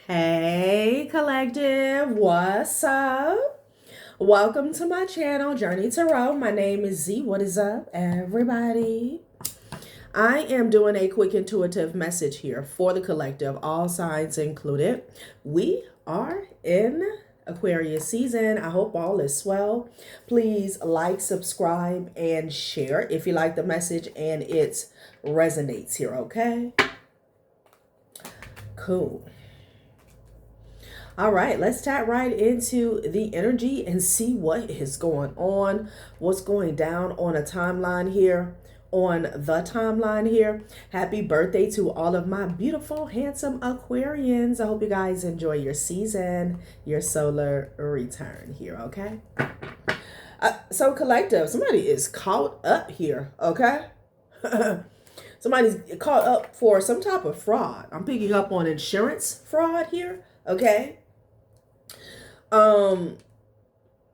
Hey collective, what's up? Welcome to my channel, Journey Tarot. My name is Z. What is up, everybody? I am doing a quick intuitive message here for the collective, all signs included. We are in Aquarius season. I hope all is well. Please like, subscribe, and share if you like the message and it resonates here, okay? Cool. All right, let's tap right into the energy and see what is going on, what's going down on a timeline here, on the timeline here. Happy birthday to all of my beautiful, handsome Aquarians. I hope you guys enjoy your season, your solar return here, okay? So collective, somebody is caught up here, okay? Somebody's caught up for some type of fraud. I'm picking up on insurance fraud here, okay?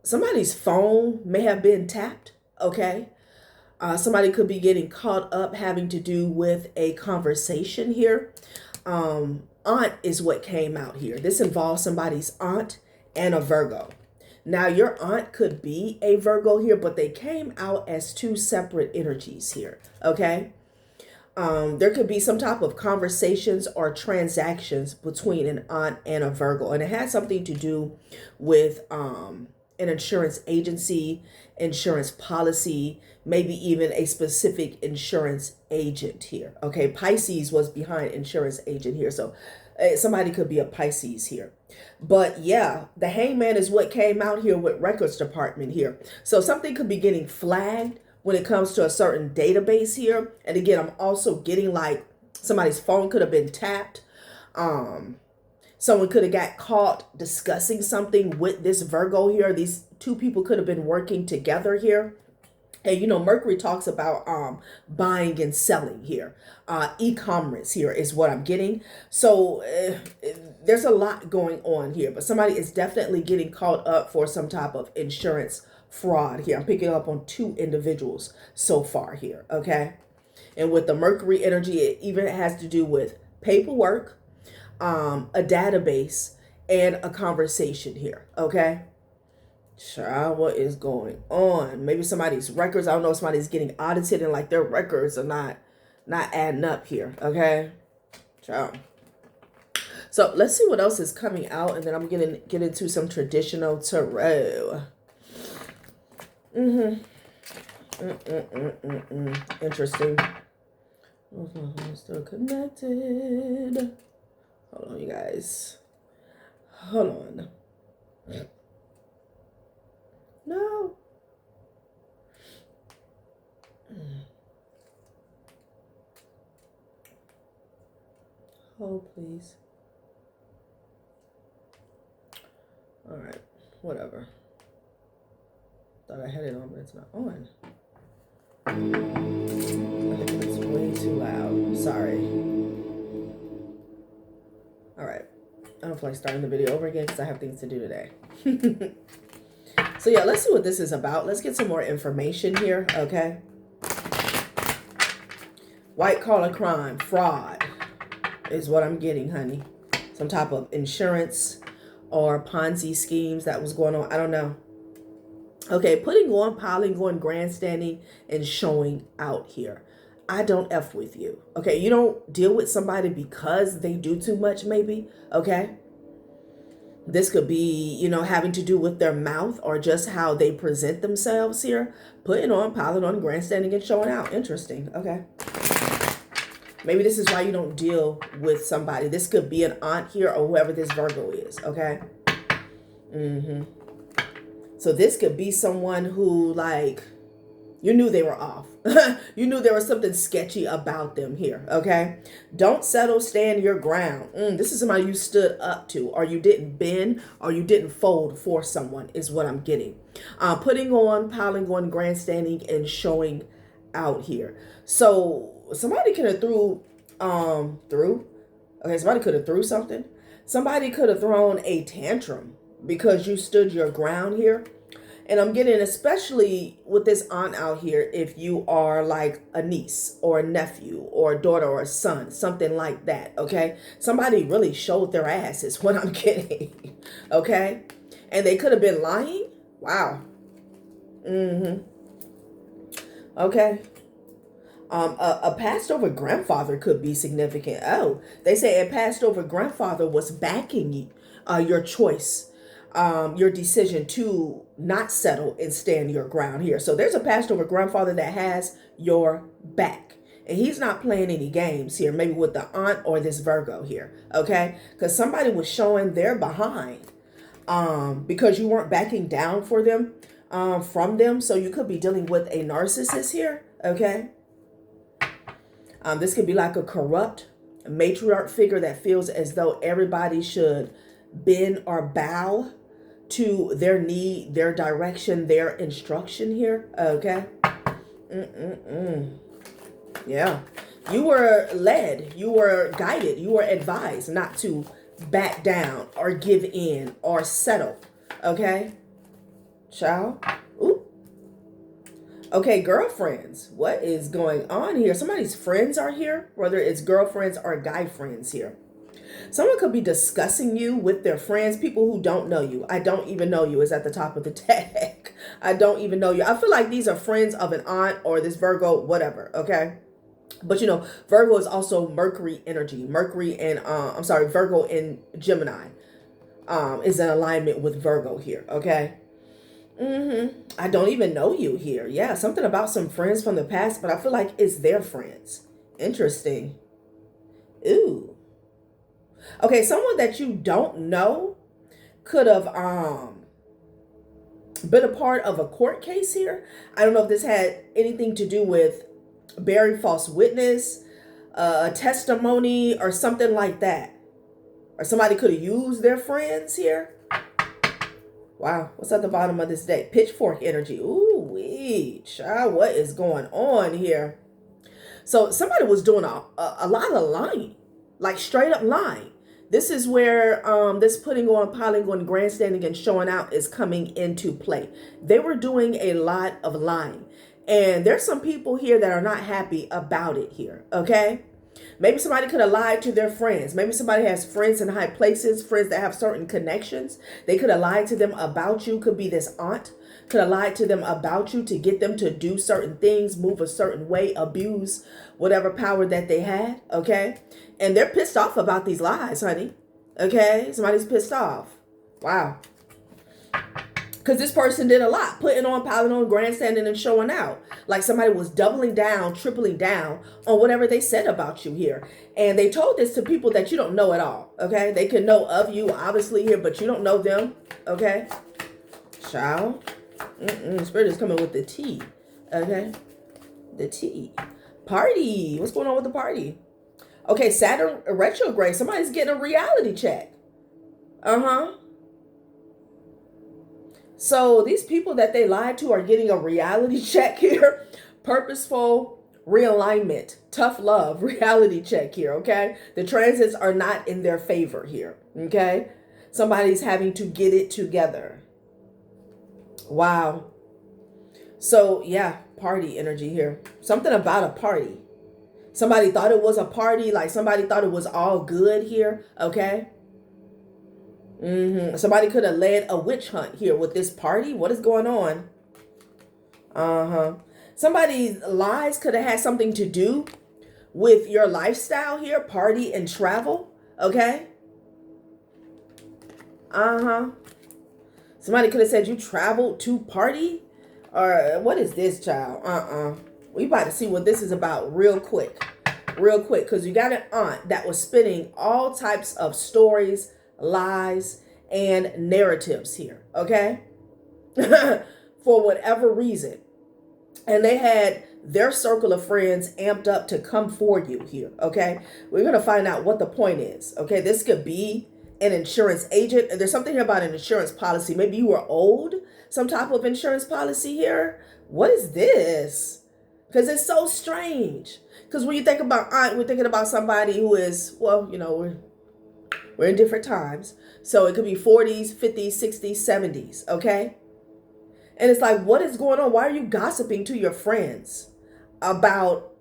Somebody's phone may have been tapped, okay? Somebody could be getting caught up having to do with a conversation here. Aunt is what came out here. This involves somebody's aunt and a Virgo. Now, your aunt could be a Virgo here, but they came out as two separate energies here, okay? There could be some type of conversations or transactions between an aunt and a Virgo. And it has something to do with an insurance agency, insurance policy, maybe even a specific insurance agent here. Okay, Pisces was behind insurance agent here. So somebody could be a Pisces here. But yeah, the hangman is what came out here with records department here. So something could be getting flagged when it comes to a certain database here. And again, I'm also getting like somebody's phone could have been tapped. Someone could have got caught discussing something with this Virgo here. These two people could have been working together here. And you know, Mercury talks about buying and selling here. E-commerce here is what I'm getting. So there's a lot going on here. But somebody is definitely getting caught up for some type of insurance fraud here. I'm picking up on two individuals so far here, okay? And with the Mercury energy, it even has to do with paperwork, a database, and a conversation here, okay? Child, what is going on? Maybe somebody's records, I don't know, somebody's getting audited and like their records are not adding up here, okay? Child. So let's see what else is coming out, and then I'm gonna get into some traditional tarot. Interesting. Still connected. Hold on, you guys. Hold on. No. Hold, please. All right. Whatever. Thought I had it on, but it's not on. I think it's way too loud. Sorry. All right. I don't feel like starting the video over again because I have things to do today. So yeah, let's see what this is about. Let's get some more information here, okay? White collar crime, fraud is what I'm getting, honey. Some type of insurance or Ponzi schemes that was going on. I don't know. Okay, putting on, piling on, grandstanding, and showing out here. I don't F with you. Okay, you don't deal with somebody because they do too much, maybe. Okay. This could be, you know, having to do with their mouth or just how they present themselves here. Putting on, piling on, grandstanding, and showing out. Interesting. Okay. Maybe this is why you don't deal with somebody. This could be an aunt here or whoever this Virgo is. Okay. So this could be someone who, like, you knew they were off. You knew there was something sketchy about them here, okay? Don't settle, stand your ground. This is somebody you stood up to, or you didn't bend, or you didn't fold for someone is what I'm getting. Putting on, piling on, grandstanding, and showing out here. So somebody could have somebody could have threw something. Somebody could have thrown a tantrum because you stood your ground here. And I'm getting, especially with this aunt out here, if you are like a niece or a nephew or a daughter or a son, something like that, okay? Somebody really showed their ass is what I'm getting, okay? And they could have been lying. Wow. Okay. A passed over grandfather could be significant. Oh, they say a passed over grandfather was backing you, your choice, your decision to not settle and stand your ground here. So there's a passed over grandfather that has your back. And he's not playing any games here, maybe with the aunt or this Virgo here, okay? Because somebody was showing their behind because you weren't backing down for them, from them. So you could be dealing with a narcissist here, okay? This could be like a corrupt matriarch figure that feels as though everybody should bend or bow to their need, their direction, their instruction here. Okay. Yeah. You were led, you were guided, you were advised not to back down or give in or settle. Okay. Child. Ooh. Okay, girlfriends, what is going on here? Somebody's friends are here, whether it's girlfriends or guy friends here. Someone could be discussing you with their friends, people who don't know you. I don't even know you is at the top of the tag. I don't even know you. I feel like these are friends of an aunt or this Virgo, whatever, okay? But you know, Virgo is also Mercury energy. Mercury and, Virgo and Gemini is in alignment with Virgo here, okay? I don't even know you here. Yeah, something about some friends from the past, but I feel like it's their friends. Interesting. Ooh. Okay, someone that you don't know could have been a part of a court case here. I don't know if this had anything to do with bearing false witness, a testimony, or something like that. Or somebody could have used their friends here. Wow, what's at the bottom of this deck? Pitchfork energy. Ooh, wee, child, what is going on here? So somebody was doing a lot of lying, like straight up lying. This is where this putting on, piling on, grandstanding, and showing out is coming into play. They were doing a lot of lying. And there's some people here that are not happy about it here, okay? Maybe somebody could have lied to their friends. Maybe somebody has friends in high places, friends that have certain connections. They could have lied to them about you. Could be this aunt. Could have lied to them about you to get them to do certain things, move a certain way, abuse whatever power that they had, okay? And they're pissed off about these lies, honey, okay? Somebody's pissed off. Wow. Because this person did a lot, putting on, piling on, grandstanding, and showing out. Like somebody was doubling down, tripling down on whatever they said about you here. And they told this to people that you don't know at all, okay? They can know of you, obviously, here, but you don't know them, okay? Child. Spirit is coming with the T, okay? The T. Party. What's going on with the party? Okay, Saturn retrograde. Somebody's getting a reality check. So these people that they lied to are getting a reality check here. Purposeful realignment, tough love, reality check here, okay? The transits are not in their favor here, okay? Somebody's having to get it together. Wow. So yeah, party energy here. Something about a party. Somebody thought it was a party, like somebody thought it was all good here, okay? Somebody could have led a witch hunt here with this party. What is going on? Somebody's lies could have had something to do with your lifestyle here, party and travel, okay? Somebody could have said you traveled to party, or what is this, child? We about to see what this is about real quick, because you got an aunt that was spinning all types of stories, lies, and narratives here, okay? For whatever reason. And they had their circle of friends amped up to come for you here, okay? We're going to find out what the point is, okay? This could be an insurance agent. There's something here about an insurance policy. Maybe you were owed some type of insurance policy here. What is this? Because it's so strange. Because when you think about aunt, we're thinking about somebody who is, well, you know, we're in different times. So it could be 40s, 50s, 60s, 70s, okay? And it's like, what is going on? Why are you gossiping to your friends about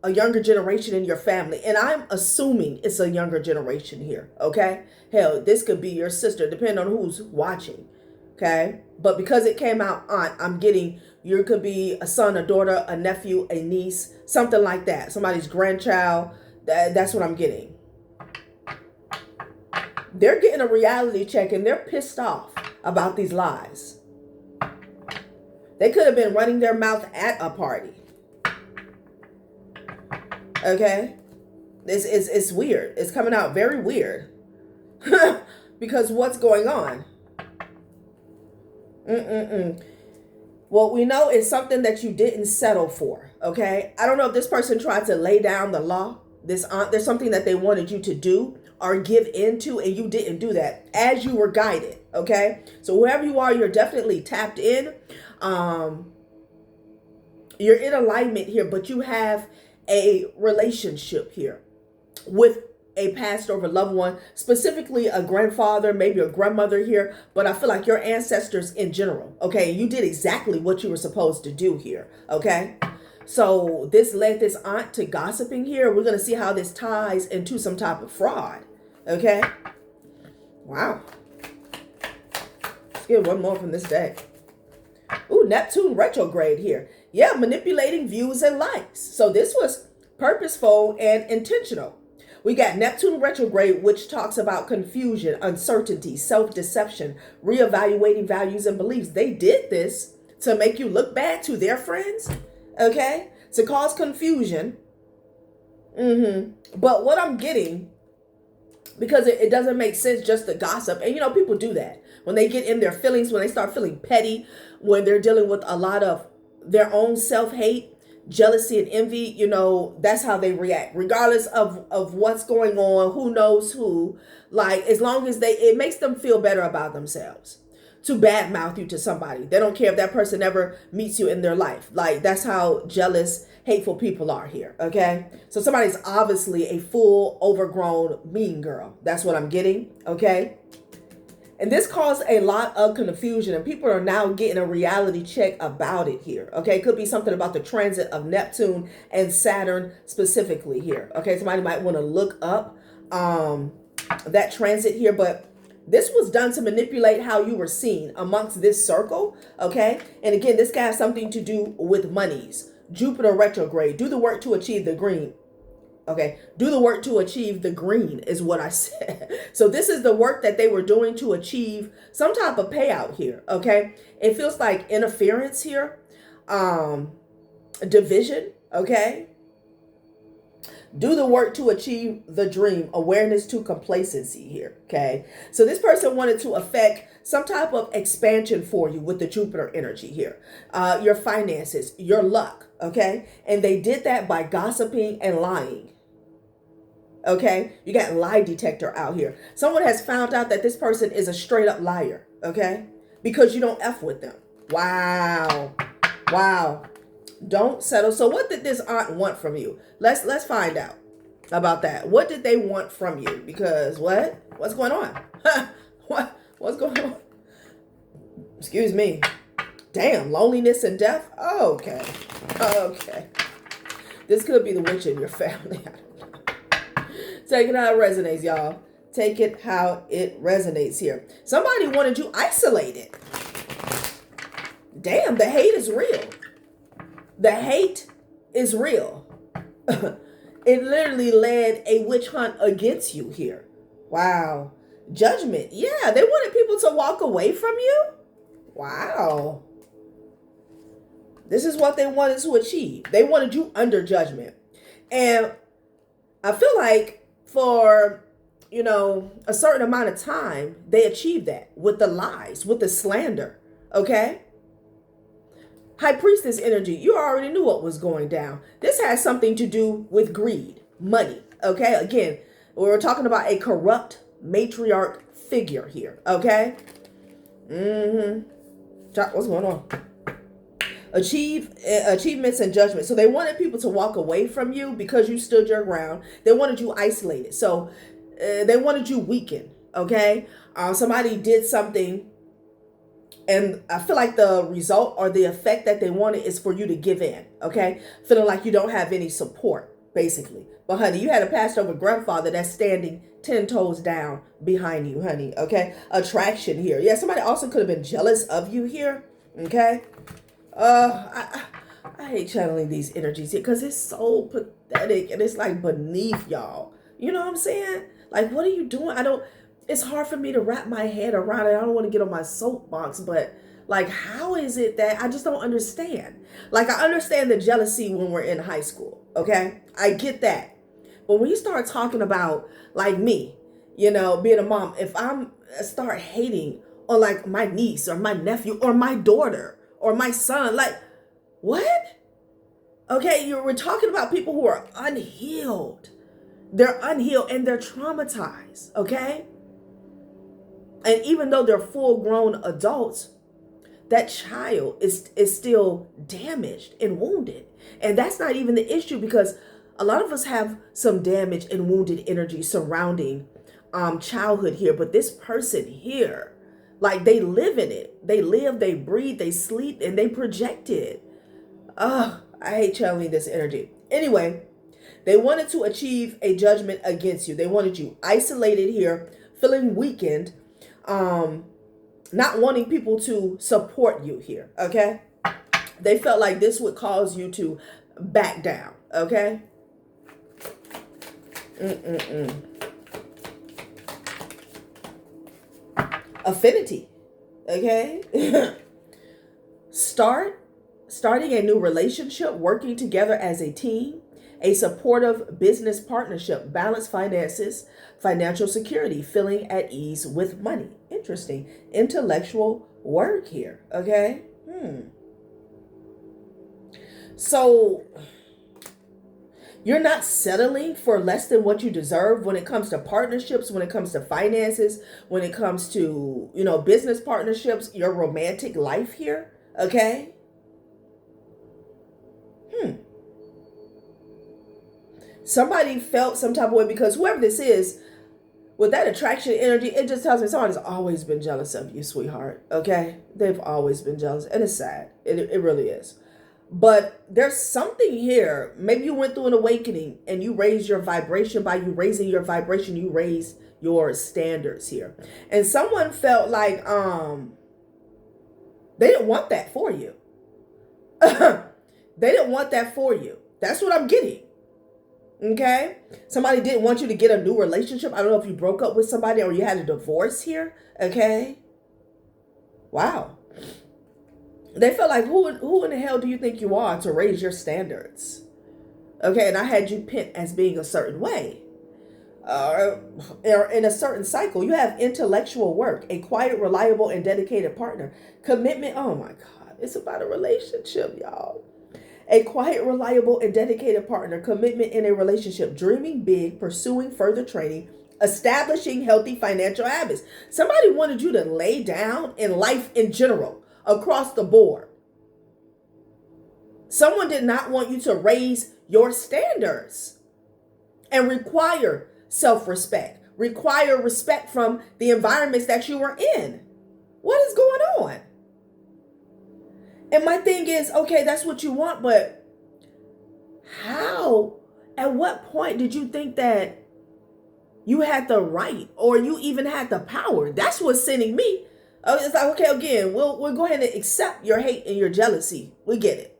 a younger generation in your family? And I'm assuming it's a younger generation here, okay? Hell, this could be your sister, depending on who's watching, okay? But because it came out aunt, I'm getting, you could be a son, a daughter, a nephew, a niece, something like that. Somebody's grandchild. That's what I'm getting. They're getting a reality check and they're pissed off about these lies. They could have been running their mouth at a party. Okay? It's weird. It's coming out very weird. Because what's going on? What we know is something that you didn't settle for. Okay? I don't know if this person tried to lay down the law. There's something that they wanted you to do or give into, and you didn't do that as you were guided. Okay? So whoever you are, you're definitely tapped in. You're in alignment here, but you have a relationship here with a passed over loved one, specifically a grandfather, maybe a grandmother here, but I feel like your ancestors in general. Okay, you did exactly what you were supposed to do here. Okay, so this led this aunt to gossiping here. We're going to see how this ties into some type of fraud. Okay, wow. Let's get one more from this deck. Ooh, Neptune retrograde here. Yeah, manipulating views and likes. So this was purposeful and intentional. We got Neptune retrograde, which talks about confusion, uncertainty, self-deception, reevaluating values and beliefs. They did this to make you look bad to their friends, okay? To cause confusion. But what I'm getting, because it doesn't make sense just to gossip. And, you know, people do that. When they get in their feelings, when they start feeling petty, when they're dealing with a lot of their own self-hate, jealousy and envy, you know, that's how they react. Regardless of what's going on, who knows who, like, as long as it makes them feel better about themselves. To badmouth you to somebody. They don't care if that person ever meets you in their life. Like, that's how jealous, hateful people are here, okay? So somebody's obviously a full, overgrown, mean girl. That's what I'm getting, okay? And this caused a lot of confusion, and people are now getting a reality check about it here, okay? It could be something about the transit of Neptune and Saturn specifically here, okay? Somebody might want to look up that transit here, but this was done to manipulate how you were seen amongst this circle, okay? And again, this guy has something to do with monies. Jupiter retrograde. Do the work to achieve the green. Okay, do the work to achieve the green is what I said. So this is the work that they were doing to achieve some type of payout here, okay? It feels like interference here, division, okay? Do the work to achieve the dream, awareness to complacency here, okay? So this person wanted to affect some type of expansion for you with the Jupiter energy here. Your finances, your luck, okay? And they did that by gossiping and lying. Okay, you got lie detector out here. Someone has found out that this person is a straight up liar, okay? Because you don't F with them. Wow. Wow. Don't settle. So what did this aunt want from you? Let's find out about that. What did they want from you? Because what's going on? What's going on? Excuse me. Damn, loneliness and death? Okay. Okay. This could be the witch in your family. Take it how it resonates, y'all. Take it how it resonates here. Somebody wanted you isolated. Damn, the hate is real. The hate is real. It literally led a witch hunt against you here. Wow. Judgment. Yeah, they wanted people to walk away from you. Wow. This is what they wanted to achieve. They wanted you under judgment. And I feel like for, you know, a certain amount of time, they achieved that with the lies, with the slander, okay? High Priestess energy, you already knew what was going down. This has something to do with greed, money, okay? Again, we're talking about a corrupt matriarch figure here, okay? What's going on? Achievements and judgment. So they wanted people to walk away from you because you stood your ground. They wanted you isolated. So they wanted you weakened. Okay. Somebody did something And I feel like the result or the effect that they wanted is for you to give in, okay? Feeling like you don't have any support, basically. But honey, you had a passed over grandfather that's standing 10 toes down behind you, honey, okay? Attraction here. Yeah, somebody also could have been jealous of you here, okay? I hate channeling these energies here because it's so pathetic and it's like beneath y'all. You know what I'm saying? Like, what are you doing? It's hard for me to wrap my head around it. I don't want to get on my soapbox, but like, how is it that I just don't understand? Like, I understand the jealousy when we're in high school, okay? I get that. But when you start talking about like me, being a mom, if I'm start hating on like my niece or my nephew or my daughter or my son, like, what? Okay, we're talking about people who are unhealed. They're unhealed and they're traumatized, okay? And even though they're full-grown adults, that child is still damaged and wounded. And that's not even the issue, because a lot of us have some damaged and wounded energy surrounding childhood here. But this person here, like, they live in it. They live, they breathe, they sleep, and they project it. I hate channeling this energy. Anyway, they wanted to achieve a judgment against you. They wanted you isolated here, feeling weakened, not wanting people to support you here, okay? They felt like this would cause you to back down, okay? Affinity, okay? Starting a new relationship, working together as a team, a supportive business partnership, balanced finances, financial security, feeling at ease with money. Interesting. Intellectual work here, okay? So you're not settling for less than what you deserve when it comes to partnerships, when it comes to finances, when it comes to, business partnerships, your romantic life here, okay? Somebody felt some type of way because whoever this is, with that attraction energy, it just tells me somebody's always been jealous of you, sweetheart. Okay? They've always been jealous. And it's sad. It really is. But there's something here. Maybe you went through an awakening and you raised your vibration. By you raising your vibration, you raised your standards here. And someone felt like they didn't want that for you. They didn't want that for you. That's what I'm getting. Okay? Somebody didn't want you to get a new relationship. I don't know if you broke up with somebody or you had a divorce here. Okay? Wow. They felt like, who in the hell do you think you are to raise your standards? Okay, and I had you pent as being a certain way. Or in a certain cycle. You have intellectual work, a quiet, reliable, and dedicated partner. Commitment. Oh my God. It's about a relationship, y'all. A quiet, reliable, and dedicated partner, commitment in a relationship, dreaming big, pursuing further training, establishing healthy financial habits. Somebody wanted you to lay down in life in general, across the board. Someone did not want you to raise your standards and require self-respect, require respect from the environments that you were in. What is going on? And my thing is, okay, that's what you want, but how, at what point did you think that you had the right or you even had the power? That's what's sending me. It's like, okay, again, we'll go ahead and accept your hate and your jealousy. We get it.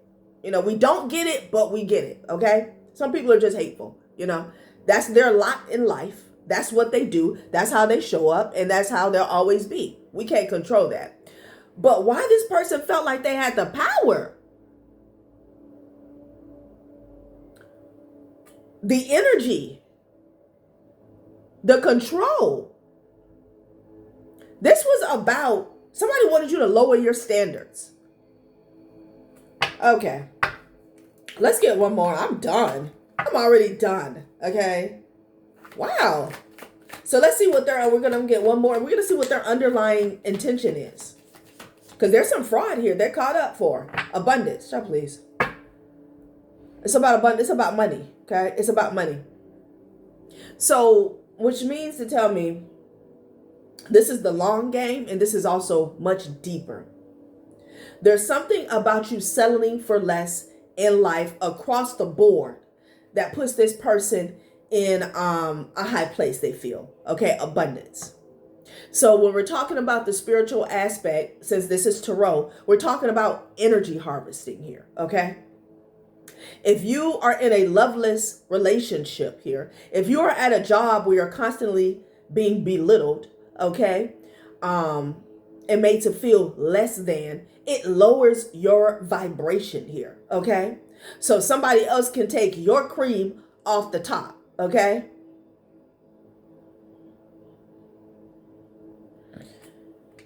We don't get it, but we get it, okay? Some people are just hateful, That's their lot in life. That's what they do. That's how they show up, and that's how they'll always be. We can't control that. But why this person felt like they had the power? The energy. The control. This was about, somebody wanted you to lower your standards. Okay. Let's get one more. I'm done. I'm already done. Okay. Wow. So let's see what we're going to get one more. We're going to see what their underlying intention is. Because there's some fraud here. They're caught up for abundance. Shut please. It's about abundance. It's about money. Okay. It's about money. So, which means to tell me This is the long game, and this is also much deeper. There's something about you settling for less in life across the board that puts this person in a high place, they feel. Okay, abundance. So when we're talking about the spiritual aspect, since this is tarot, we're talking about energy harvesting here, okay? If you are in a loveless relationship here, if you are at a job where you're constantly being belittled, okay, and made to feel less than, it lowers your vibration here, okay? So somebody else can take your cream off the top, okay?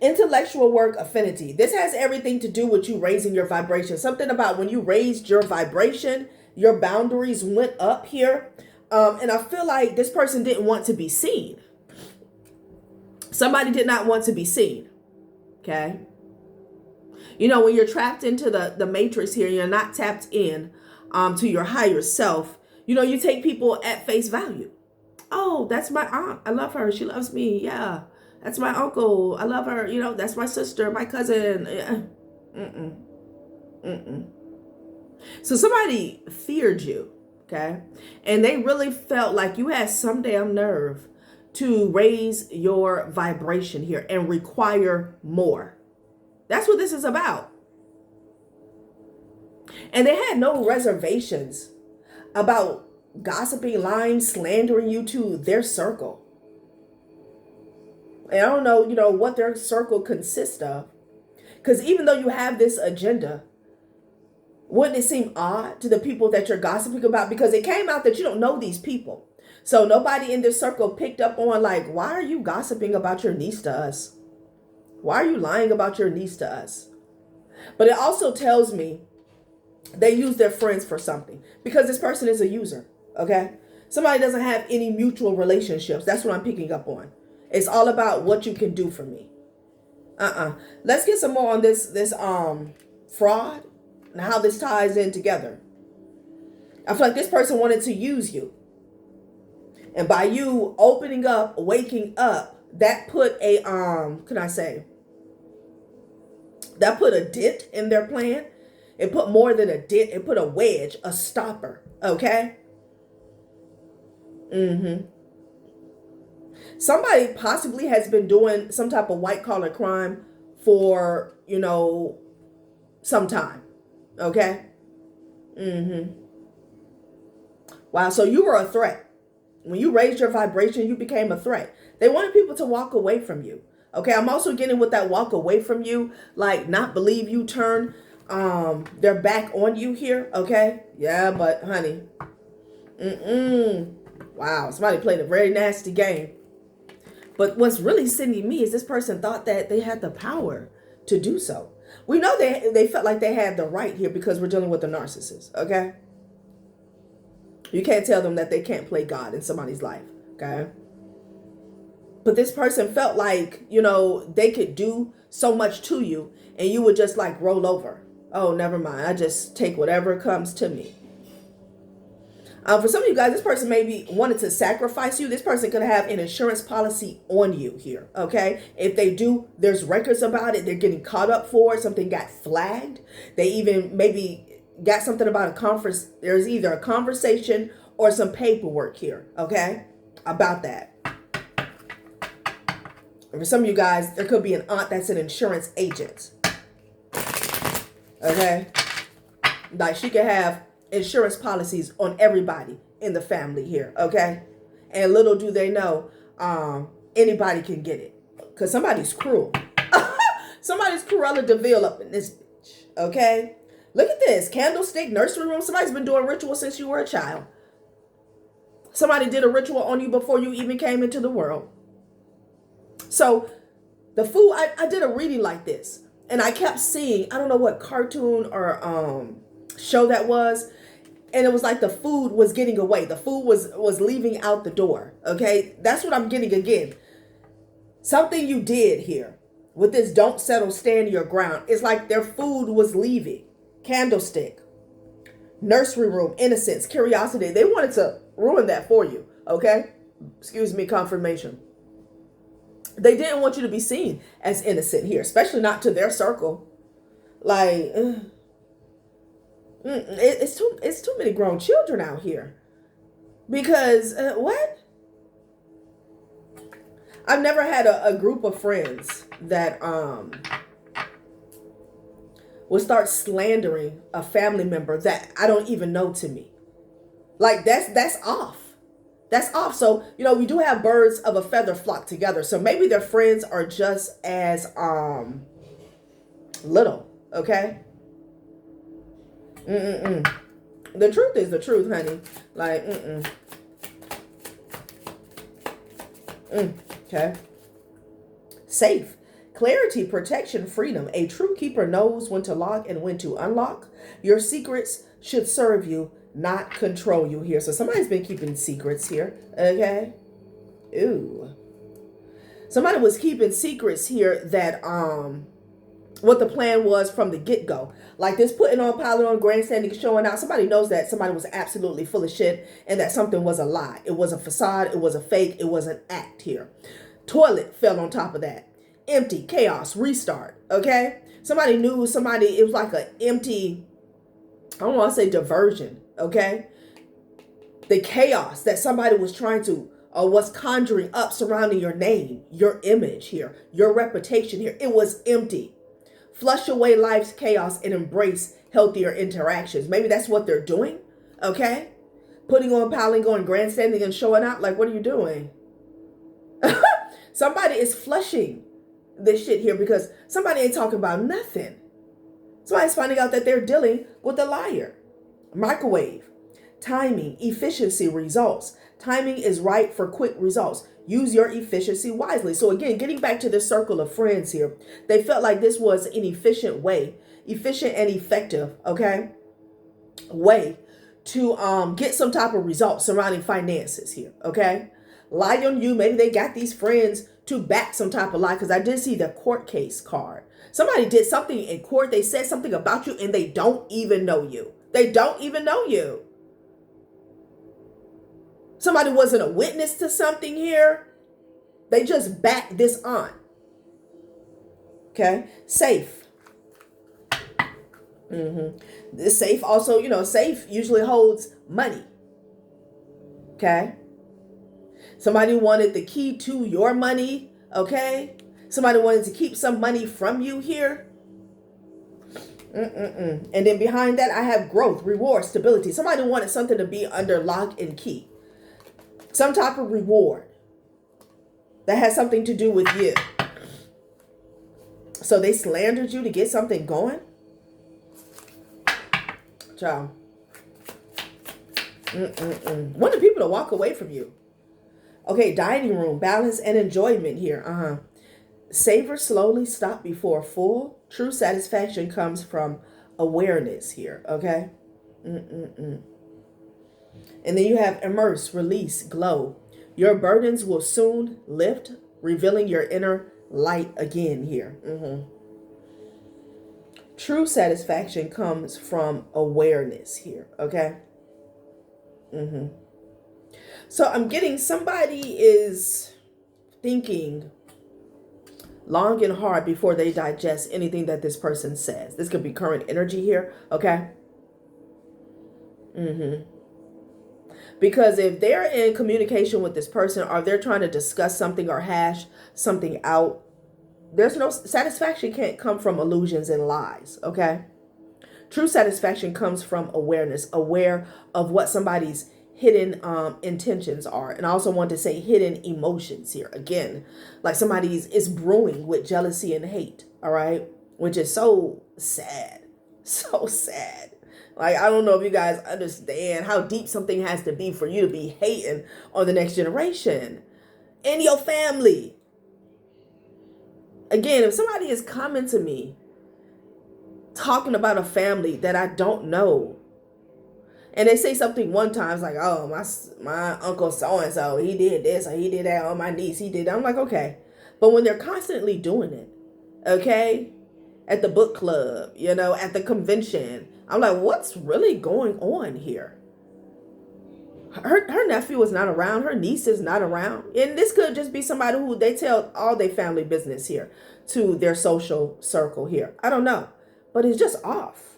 Intellectual work affinity. This has everything to do with you raising your vibration. Something about when you raised your vibration, your boundaries went up here. And I feel like this person didn't want to be seen. Somebody did not want to be seen. Okay. You know, when you're trapped into the matrix here, you're not tapped in to your higher self. You know, you take people at face value. Oh, that's my aunt. I love her. She loves me. Yeah. That's my uncle. I love her. You know, that's my sister, my cousin. So somebody feared you, okay? And they really felt like you had some damn nerve to raise your vibration here and require more. That's what this is about. And they had no reservations about gossiping, lying, slandering you to their circle. And I don't know, you know, what their circle consists of. Because even though you have this agenda, wouldn't it seem odd to the people that you're gossiping about? Because it came out that you don't know these people. So nobody in this circle picked up on, like, why are you gossiping about your niece to us? Why are you lying about your niece to us? But it also tells me they use their friends for something. Because this person is a user, okay? Somebody doesn't have any mutual relationships. That's what I'm picking up on. It's all about what you can do for me. Let's get some more on this fraud and how this ties in together. I feel like this person wanted to use you. And by you opening up, waking up, that put a that put a dent in their plan. It put more than a dent. It put a wedge, a stopper. Okay? Somebody possibly has been doing some type of white collar crime for, you know, some time. Okay? Wow, so you were a threat. When you raised your vibration, you became a threat. They wanted people to walk away from you. Okay, I'm also getting with that walk away from you, like not believe you, turn their back on you here. Okay? Yeah, but honey. Wow, somebody played a very nasty game. But what's really sending me is this person thought that they had the power to do so. We know they felt like they had the right here because we're dealing with a narcissist, okay? You can't tell them that they can't play God in somebody's life, okay? But this person felt like, you know, they could do so much to you and you would just like roll over. Oh, never mind. I just take whatever comes to me. For some of you guys, this person maybe wanted to sacrifice you. This person could have an insurance policy on you here, okay? If they do, there's records about it. They're getting caught up for it. Something got flagged. They even maybe got something about a conference. There's either a conversation or some paperwork here, okay, about that. And for some of you guys, there could be an aunt that's an insurance agent, okay? Like she could have insurance policies on everybody in the family here, okay? And little do they know, anybody can get it. Because somebody's cruel. Somebody's Cruella DeVille up in this bitch, okay? Look at this. Candlestick, nursery room. Somebody's been doing rituals since you were a child. Somebody did a ritual on you before you even came into the world. So the fool, I did a reading like this. And I kept seeing, I don't know what cartoon or show that was. And it was like the food was getting away. The food was leaving out the door. Okay? That's what I'm getting again. Something you did here with this don't settle, stand your ground. It's like their food was leaving. Candlestick. Nursery room. Innocence. Curiosity. They wanted to ruin that for you. Okay? Excuse me, confirmation. They didn't want you to be seen as innocent here, especially not to their circle. Like, it's too many grown children out here. Because what? I've never had a group of friends that would start slandering a family member that I don't even know to me. Like that's off. That's off. So, we do have birds of a feather flock together. So maybe their friends are just as little, okay? The truth is the truth, honey. Like, okay. Safe. Clarity, protection, freedom. A true keeper knows when to lock and when to unlock. Your secrets should serve you, not control you here. So somebody's been keeping secrets here. Okay. Ooh. Somebody was keeping secrets here that what the plan was from the get-go. Like this putting on, piling on, grandstanding, showing out. Somebody knows that somebody was absolutely full of shit and that something was a lie. It was a facade. It was a fake. It was an act here. Toilet fell on top of that. Empty, chaos, restart. Okay? Somebody knew somebody, it was like an empty, I don't want to say diversion. Okay? The chaos that somebody was trying to, or was conjuring up surrounding your name, your image here, your reputation here. It was empty. Flush away life's chaos and embrace healthier interactions. Maybe that's what they're doing. Okay? Putting on, piling on, grandstanding and showing out. Like, what are you doing? Somebody is flushing this shit here because somebody ain't talking about nothing. Somebody's finding out that they're dealing with a liar. Microwave. Timing, efficiency, results. Timing is right for quick results. Use your efficiency wisely. So again, getting back to this circle of friends here, they felt like this was an efficient way, efficient and effective, okay, way to get some type of results surrounding finances here, okay? Lie on you. Maybe they got these friends to back some type of lie, because I did see the court case card. Somebody did something in court. They said something about you and they don't even know you. They don't even know you. Somebody wasn't a witness to something here. They just backed this on. Okay. Safe. This safe also, safe usually holds money. Okay. Somebody wanted the key to your money. Okay. Somebody wanted to keep some money from you here. And then behind that, I have growth, reward, stability. Somebody wanted something to be under lock and key. Some type of reward that has something to do with you. So they slandered you to get something going? Child. Wanted people to walk away from you. Okay, dining room, balance and enjoyment here. Savor slowly, stop before full. True satisfaction comes from awareness here, okay? And then you have immerse, release, glow. Your burdens will soon lift, revealing your inner light again here. True satisfaction comes from awareness here, okay? So I'm getting somebody is thinking long and hard before they digest anything that this person says. This could be current energy here, okay? Because if they're in communication with this person, or they're trying to discuss something or hash something out, there's no satisfaction, can't come from illusions and lies, okay? True satisfaction comes from awareness, aware of what somebody's hidden intentions are. And I also want to say hidden emotions here. Again, like somebody's is brewing with jealousy and hate, all right? Which is so sad, so sad. Like, I don't know if you guys understand how deep something has to be for you to be hating on the next generation and your family. Again, if somebody is coming to me talking about a family that I don't know, and they say something one time, it's like, oh, my uncle so-and-so, he did this or he did that, or my niece, he did that. I'm like, okay. But when they're constantly doing it, okay, at the book club, at the convention, I'm like, what's really going on here? her nephew is not around. Her niece is not around. And this could just be somebody who they tell all their family business here to their social circle here. I don't know. But it's just off.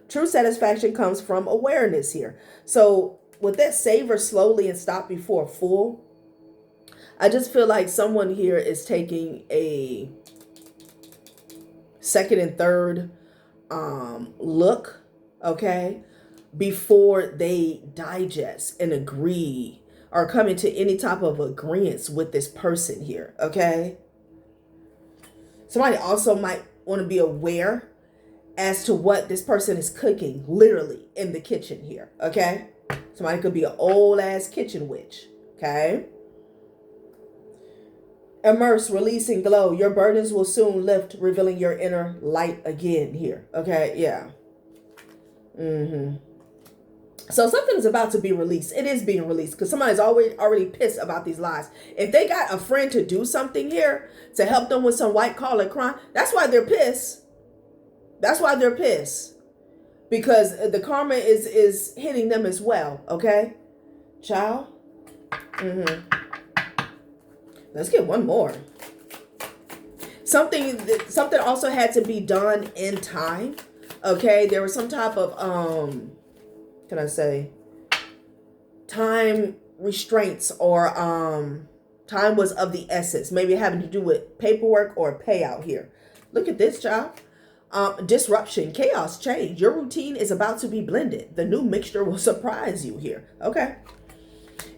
True satisfaction comes from awareness here. So with that savor slowly and stop before full, I just feel like someone here is taking a second and third look, okay, before they digest and agree or come into any type of agreement with this person here, okay? Somebody also might want to be aware as to what this person is cooking literally in the kitchen here, okay? Somebody could be an old ass kitchen witch, okay? Immerse, release, and glow. Your burdens will soon lift, revealing your inner light again here, okay? Yeah. So something's about to be released. It is being released because somebody's already pissed about these lies. If they got a friend to do something here to help them with some white collar crime, that's why they're pissed. That's why they're pissed. Because the karma is hitting them as well, okay? Child. Let's get one more. Something also had to be done in time. Okay, there was some type of can I say time restraints or time was of the essence, maybe having to do with paperwork or payout here. Look at this, child. Disruption, chaos, change. Your routine is about to be blended. The new mixture will surprise you here. Okay.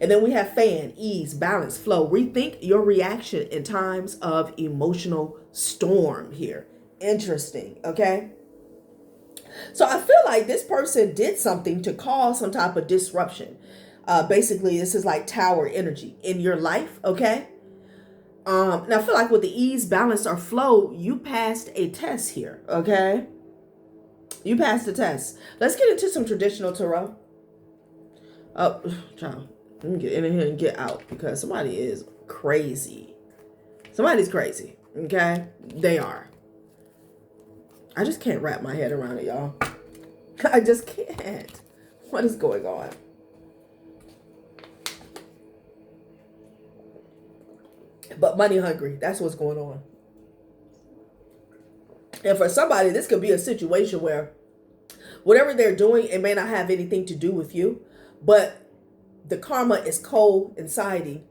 And then we have fan, ease, balance, flow. Rethink your reaction in times of emotional storm here. Interesting. Okay. So I feel like this person did something to cause some type of disruption. Basically, this is like tower energy in your life. Okay. And I feel like with the ease, balance, or flow, you passed a test here. Okay. You passed the test. Let's get into some traditional tarot. Oh, child. Let me get in here and get out because somebody is crazy. Somebody's crazy. Okay. They are. I just can't wrap my head around it, y'all. I just can't. What is going on? But money hungry. That's what's going on. And for somebody, this could be a situation where whatever they're doing, it may not have anything to do with you, but the karma is coinciding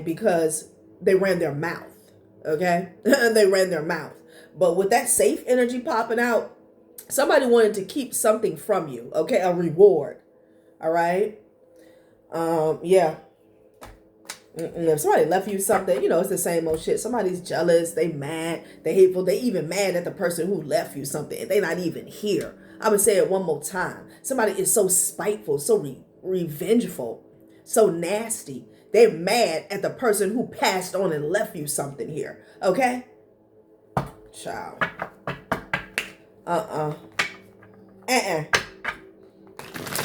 because they ran their mouth. Okay? They ran their mouth. But with that safe energy popping out, somebody wanted to keep something from you. Okay? A reward. All right? Yeah. If somebody left you something, it's the same old shit. Somebody's jealous, they mad, they hateful, they even mad at the person who left you something and they not even here. I'm going to say it one more time. Somebody is so spiteful, so revengeful, so nasty. They're mad at the person who passed on and left you something here. Okay? Child. And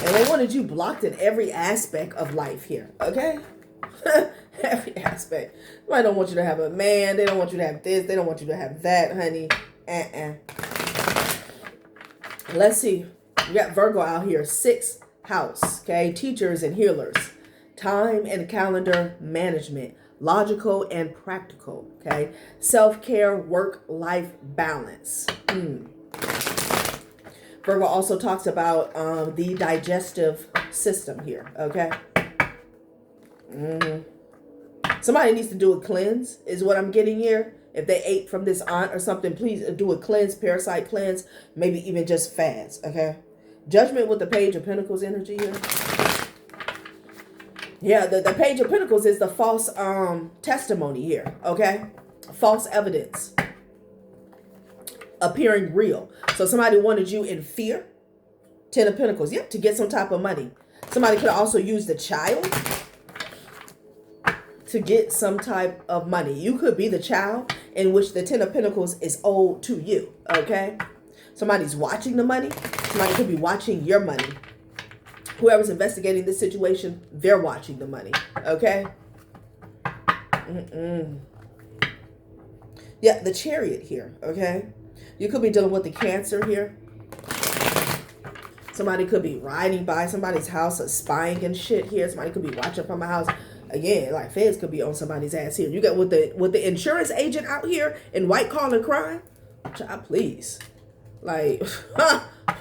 they wanted you blocked in every aspect of life here. Okay? Every aspect. Somebody don't want you to have a man. They don't want you to have this. They don't want you to have that, honey. Let's see. We got Virgo out here. 6th house. Okay. Teachers and healers. Time and calendar management. Logical and practical. Okay. Self-care, work-life balance. Virgo also talks about the digestive system here. Okay. Somebody needs to do a cleanse is what I'm getting here. If they ate from this aunt or something, please do a cleanse, parasite cleanse, maybe even just fast. Okay. Judgment with the Page of Pentacles energy here. Yeah, the Page of Pentacles is the false testimony here. Okay. False evidence appearing real. So somebody wanted you in fear. 10 of Pentacles. Yep, to get some type of money. Somebody could also use the child to get some type of money. You could be the child in which the 10 of Pentacles is owed to you. Okay. Somebody's watching the money. Somebody could be watching your money. Whoever's investigating this situation, they're watching the money. Okay. Yeah, the Chariot here. Okay. You could be dealing with the Cancer here. Somebody could be riding by somebody's house or spying and shit here. Somebody could be watching from a house. Again, like feds could be on somebody's ass here. You got with the insurance agent out here in white collar crime. Child, please. Like,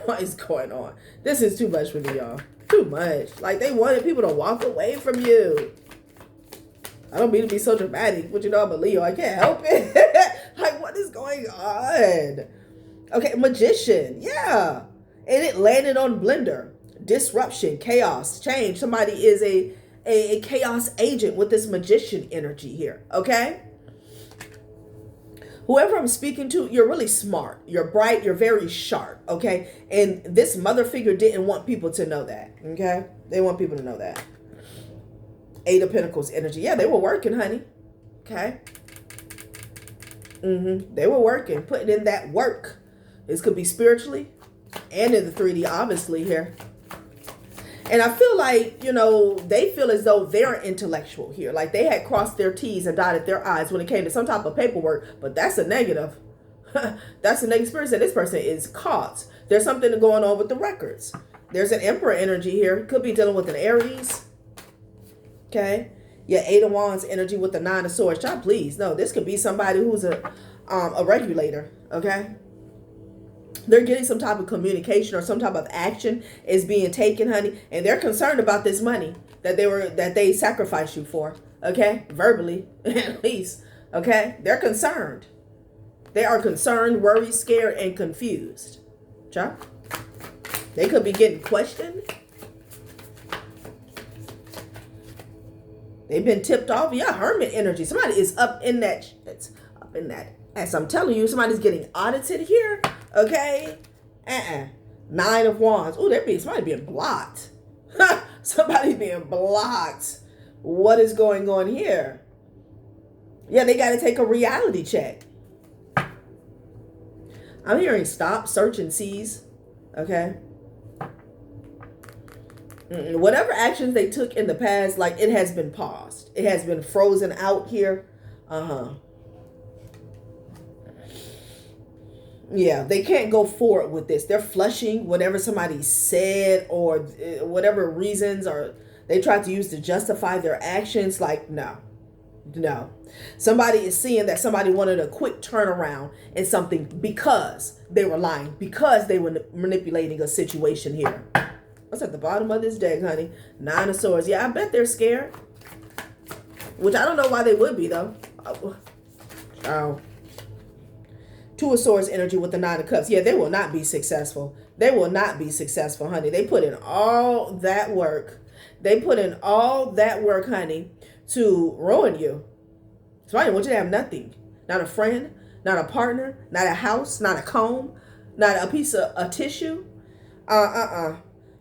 what is going on? This is too much for me, y'all. Too much. Like, they wanted people to walk away from you. I don't mean to be so dramatic, but you know I'm a Leo. I can't help it. Like, what is going on? Okay, magician. Yeah. And it landed on Blender. Disruption, chaos, change. Somebody is a chaos agent with this magician energy here. Okay? Whoever I'm speaking to, you're really smart. You're bright. You're very sharp. Okay? And this mother figure didn't want people to know that. Okay? They want people to know that. Eight of Pentacles energy. Yeah, they were working, honey. Okay? They were working. Putting in that work. This could be spiritually and in the 3D, obviously, here. And I feel like, you know, they feel as though they're intellectual here. Like they had crossed their T's and dotted their I's when it came to some type of paperwork. But that's a negative. That's a negative spirit that this person is caught. There's something going on with the records. There's an Emperor energy here. Could be dealing with an Aries. Okay. Yeah, Eight of Wands energy with the Nine of Swords. Child, please. No, this could be somebody who's a regulator. Okay. They're getting some type of communication or some type of action is being taken, honey. And they're concerned about this money that they sacrificed you for. Okay. Verbally, at least. Okay. They're concerned. They are concerned, worried, scared, and confused. Child. They could be getting questioned. They've been tipped off. Yeah, Hermit energy. Somebody is up in that. It's up in that. As I'm telling you, somebody's getting audited here. Okay? Nine of Wands. Oh, somebody being blocked. Somebody being blocked. What is going on here? Yeah, they got to take a reality check. I'm hearing stop, search, and seize. Okay? Whatever actions they took in the past, like it has been paused. It has been frozen out here. Yeah, they can't go forward with this. They're flushing whatever somebody said or whatever reasons or they tried to use to justify their actions. Like, no. Somebody is seeing that somebody wanted a quick turnaround in something because they were lying, because they were manipulating a situation here. What's at the bottom of this deck, honey? Nine of Swords. Yeah, I bet they're scared. Which I don't know why they would be, though. Oh. Two of Swords energy with the Nine of Cups. Yeah, they will not be successful. They will not be successful, honey. They put in all that work. They put in all that work, honey, to ruin you. So I didn't want you to have nothing. Not a friend, not a partner, not a house, not a comb, not a piece of a tissue.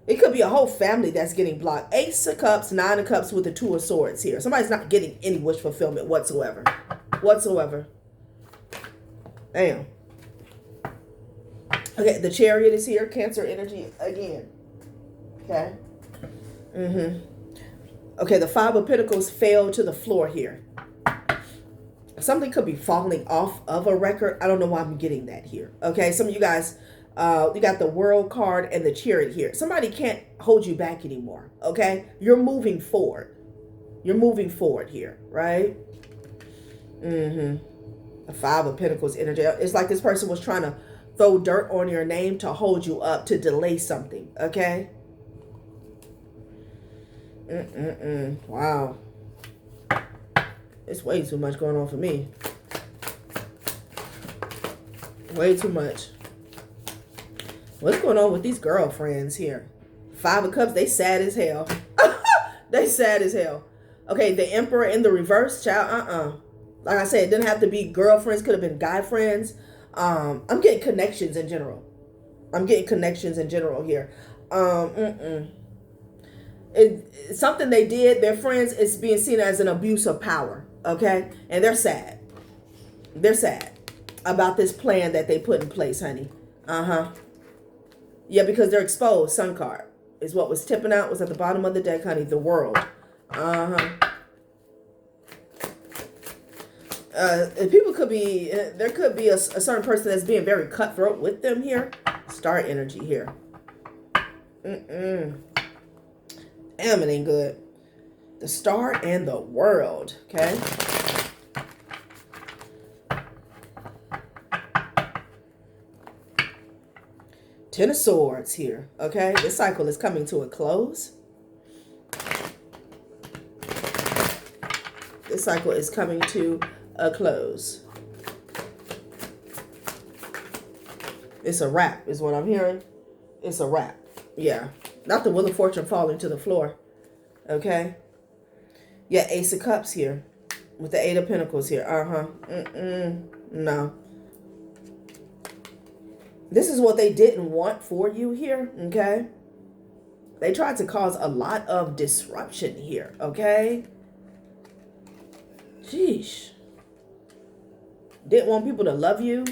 It could be a whole family that's getting blocked. Ace of Cups, Nine of Cups with the Two of Swords here. Somebody's not getting any wish fulfillment whatsoever. Damn. Okay, the Chariot is here. Cancer energy again. Okay. Okay, the Five of Pentacles fell to the floor here. Something could be falling off of a record. I don't know why I'm getting that here. Okay, some of you guys... you got the World card and the Chariot here. Somebody can't hold you back anymore. Okay? You're moving forward. You're moving forward here, right? The Five of Pentacles energy. It's like this person was trying to throw dirt on your name to hold you up, to delay something. Okay? Wow. It's way too much going on for me. Way too much. What's going on with these girlfriends here? Five of Cups, they sad as hell. They sad as hell. Okay, the Emperor in the reverse, child, Like I said, it didn't have to be girlfriends. Could have been guy friends. I'm getting connections in general. Here. It's something they did. Their friends is being seen as an abuse of power. Okay? And they're sad. They're sad about this plan that they put in place, honey. Yeah, because they're exposed. Sun card is what was tipping out. Was at the bottom of the deck, honey. The World. People could be, there could be a certain person that's being very cutthroat with them here. Star energy here. Damn, it ain't good. The Star and the World, okay? Ten of Swords here, okay? This cycle is coming to a close. This cycle is coming to a close. It's a wrap, is what I'm hearing. It's a wrap. Yeah. Not the Wheel of Fortune falling to the floor. Okay? Yeah, Ace of Cups here. With the Eight of Pentacles here. No. This is what they didn't want for you here. Okay? They tried to cause a lot of disruption here. Okay? Sheesh. Didn't want people to love you,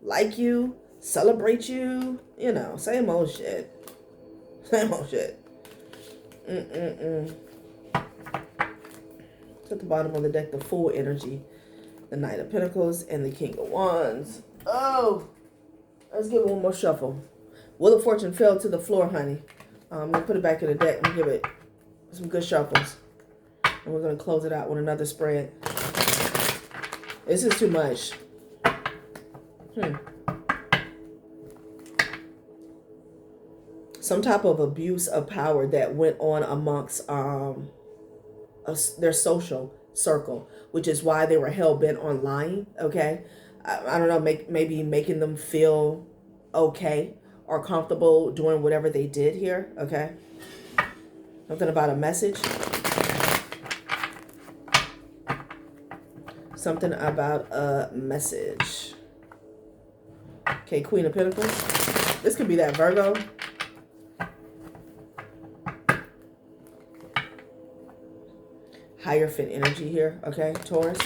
like you, celebrate you. You know, same old shit. Same old shit. At the bottom of the deck, the Fool energy. The Knight of Pentacles and the King of Wands. Oh! Let's give it one more shuffle. Wheel of Fortune fell to the floor, honey. I'm going to put it back in the deck and give it some good shuffles. And we're going to close it out with another spread. This is too much. Some type of abuse of power that went on amongst their social circle, which is why they were hell-bent on lying, okay? I don't know, maybe making them feel okay or comfortable doing whatever they did here, okay? Something about a message. Something about a message. Okay, Queen of Pentacles. This could be that Virgo. Hierophant energy here, okay, Taurus.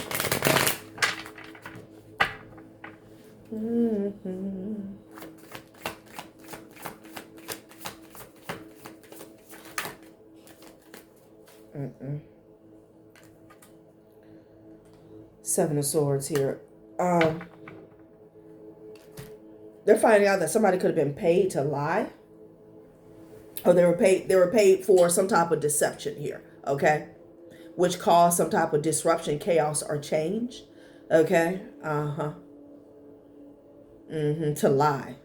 Seven of Swords here. They're finding out that somebody could have been paid to lie, or they were paid for some type of deception here, okay, which caused some type of disruption, chaos, or change, okay. To lie.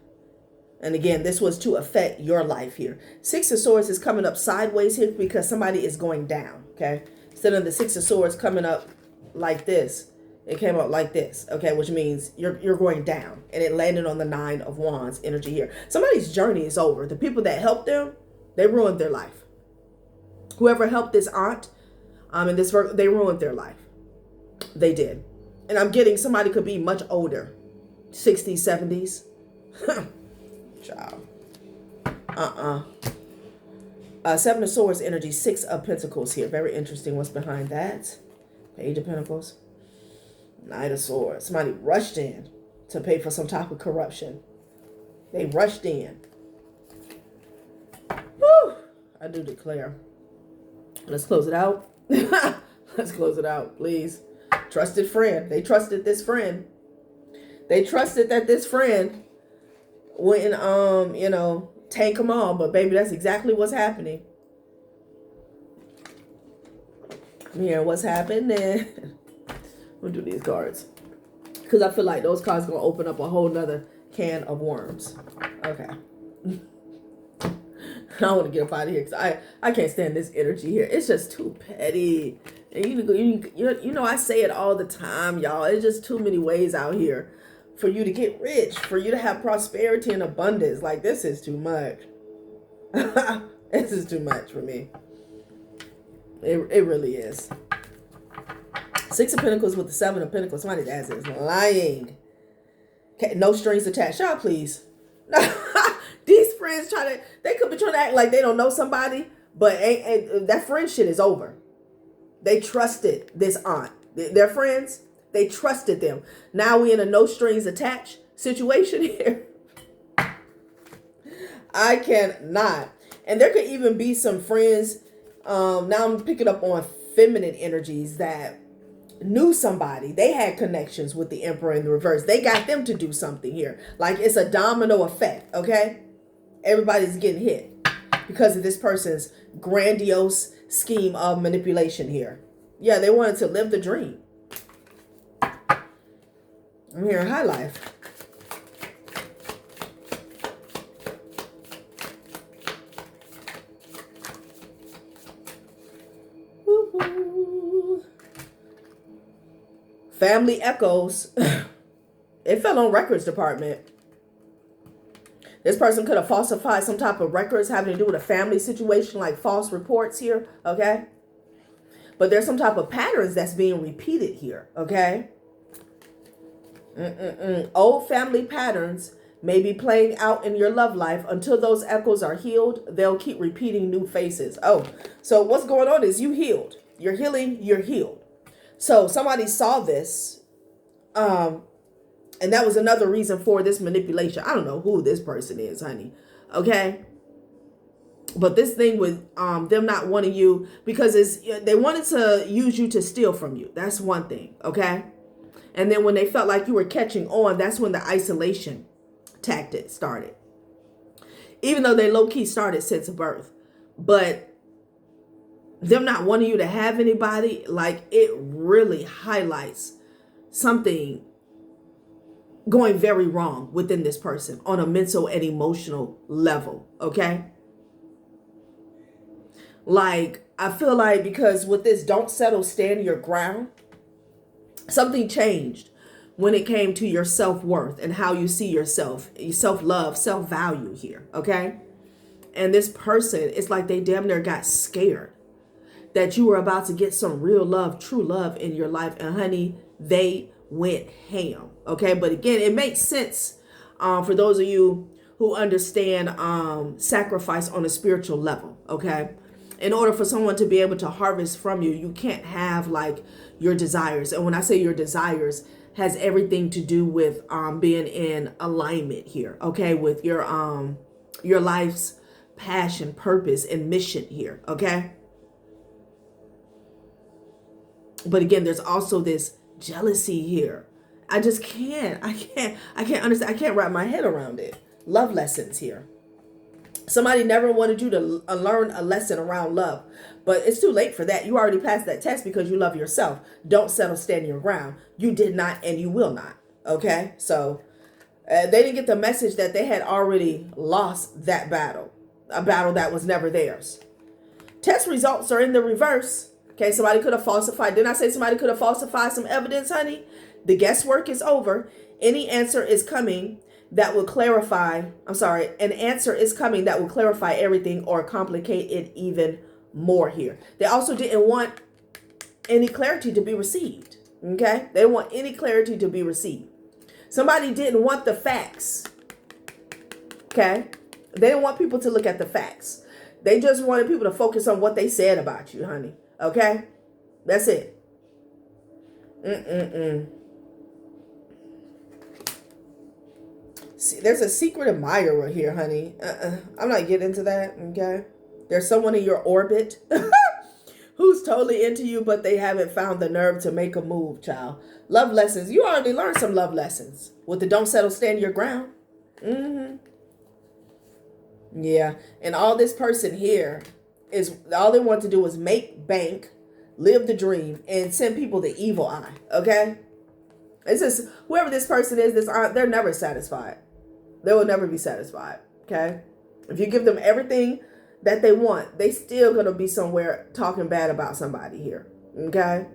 And again, this was to affect your life here. Six of Swords is coming up sideways here because somebody is going down, okay? Instead of the Six of Swords coming up like this, it came up like this, okay? Which means you're going down. And it landed on the Nine of Wands energy here. Somebody's journey is over. The people that helped them, they ruined their life. Whoever helped this aunt, and this they ruined their life. They did. And I'm getting somebody could be much older. 60s, 70s. Child. Seven of Swords energy, Six of Pentacles here. Very interesting what's behind that. Page of Pentacles. Knight of Swords. Somebody rushed in to pay for some type of corruption. They rushed in. Whew. I do declare. Let's close it out. Let's close it out, please. Trusted friend. They trusted this friend. They trusted that this friend wouldn't, tank them all. But baby, that's exactly what's happening. Yeah, what's happening? We'll do these cards. Because I feel like those cards going to open up a whole nother can of worms. Okay. I want to get up out of here because I can't stand this energy here. It's just too petty. And you know, I say it all the time, y'all. It's just too many ways out here for you to get rich, for you to have prosperity and abundance. Like, this is too much. This is too much for me. It really is. Six of Pentacles with the Seven of Pentacles. Somebody's ass is lying. Okay, no strings attached. Y'all, please. These friends they could be trying to act like they don't know somebody, but that friend shit is over. They trusted this aunt. Their friends, they trusted them. Now we in a no strings attached situation here. I cannot. And there could even be some friends. Now I'm picking up on feminine energies that knew somebody. They had connections with the Emperor in the reverse. They got them to do something here. Like, it's a domino effect, okay? Everybody's getting hit. because of this person's grandiose scheme of manipulation here. Yeah, they wanted to live the dream. I'm hearing high life. Woo-hoo. Family echoes. It fell on records department. This person could have falsified some type of records having to do with a family situation, like false reports here, okay? But there's some type of patterns that's being repeated here, okay? Old family patterns may be playing out in your love life. Until those echoes are healed, they'll keep repeating new faces. Oh, so what's going on is you healed. You're healing, you're healed. So somebody saw this, and that was another reason for this manipulation. I don't know who this person is, honey. Okay. But this thing with them not wanting you, because they wanted to use you to steal from you. That's one thing. Okay. And then when they felt like you were catching on, that's when the isolation tactic started. Even though they low-key started since birth. But them not wanting you to have anybody, like, it really highlights something going very wrong within this person on a mental and emotional level, okay? Like, I feel like because with this don't settle, stand your ground, something changed when it came to your self-worth and how you see yourself, your self-love, self-value here, okay? And this person, it's like they damn near got scared that you were about to get some real love, true love in your life. And honey, they went ham. Okay. But again, it makes sense for those of you who understand sacrifice on a spiritual level. Okay. In order for someone to be able to harvest from you, you can't have like your desires. And when I say your desires, has everything to do with being in alignment here. Okay. With your life's passion, purpose, and mission here. Okay. But again, there's also this jealousy here. I can't understand. I can't wrap my head around it. Love lessons here. Somebody never wanted you to learn a lesson around love, but it's too late for that. You already passed that test because you love yourself. Don't settle, stand your ground. You did not, and you will not. Okay. So they didn't get the message that they had already lost that battle, a battle that was never theirs. Test results are in the reverse. Okay, somebody could have falsified. Didn't I say somebody could have falsified some evidence, honey? The guesswork is over. Any answer is coming that will clarify. An answer is coming that will clarify everything or complicate it even more here. They also didn't want any clarity to be received. Okay, they didn't want any clarity to be received. Somebody didn't want the facts. Okay, they didn't want people to look at the facts. They just wanted people to focus on what they said about you, honey. Okay, that's it. See, there's a secret admirer here, honey. I'm not getting into that. Okay, there's someone in your orbit who's totally into you, but they haven't found the nerve to make a move, child. Love lessons. You already learned some love lessons with the don't settle, stand your ground. Yeah, and all this person here is all they want to do is make bank, live the dream, and send people the evil eye. Okay, it's just whoever this person is, they're never satisfied. They will never be satisfied. Okay, if you give them everything that they want, they still gonna be somewhere talking bad about somebody here. Okay.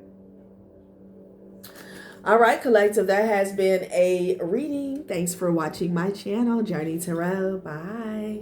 All right, collective, that has been a reading. Thanks for watching my channel, Journey Tarot. Bye.